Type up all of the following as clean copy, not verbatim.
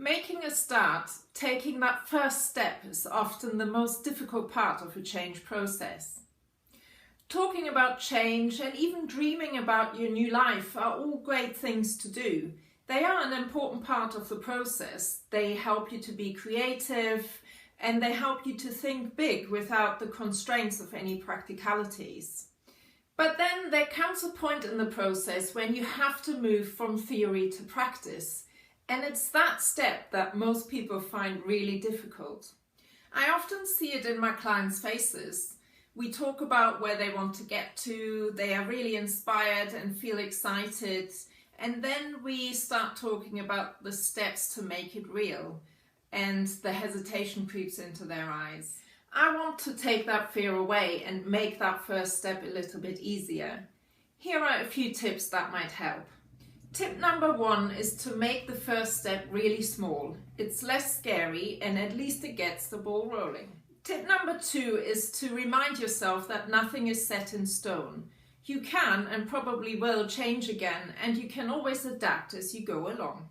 Making a start, taking that first step, is often the most difficult part of a change process. Talking about change and even dreaming about your new life are all great things to do. They are an important part of the process. They help you to be creative and they help you to think big without the constraints of any practicalities. But then there comes a point in the process when you have to move from theory to practice. And it's that step that most people find really difficult. I often see it in my clients' faces. We talk about where they want to get to, they are really inspired and feel excited, and then we start talking about the steps to make it real, and the hesitation creeps into their eyes. I want to take that fear away and make that first step a little bit easier. Here are a few tips that might help. Tip number 1 is to make the first step really small. It's less scary and at least it gets the ball rolling. Tip number 2 is to remind yourself that nothing is set in stone. You can and probably will change again, and you can always adapt as you go along.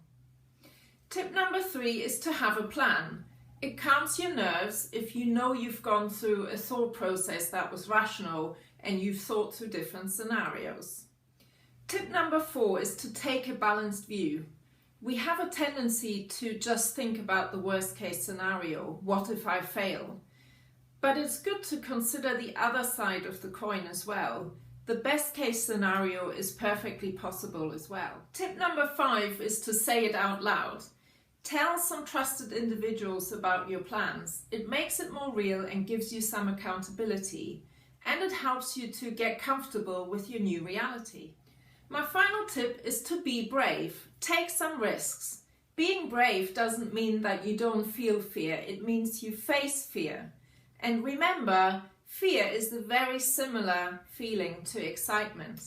Tip number 3 is to have a plan. It calms your nerves if you know you've gone through a thought process that was rational and you've thought through different scenarios. Tip number 4 is to take a balanced view. We have a tendency to just think about the worst case scenario, what if I fail? But it's good to consider the other side of the coin as well. The best case scenario is perfectly possible as well. Tip number 5 is to say it out loud. Tell some trusted individuals about your plans. It makes it more real and gives you some accountability. And it helps you to get comfortable with your new reality. My final tip is to be brave. Take some risks. Being brave doesn't mean that you don't feel fear. It means you face fear. And remember, fear is the very similar feeling to excitement.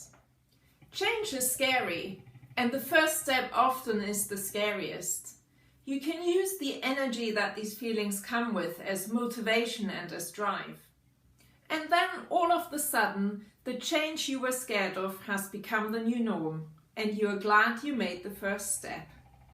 Change is scary, and the first step often is the scariest. You can use the energy that these feelings come with as motivation and as drive. And then all of a sudden, the change you were scared of has become the new norm, and you're glad you made the first step.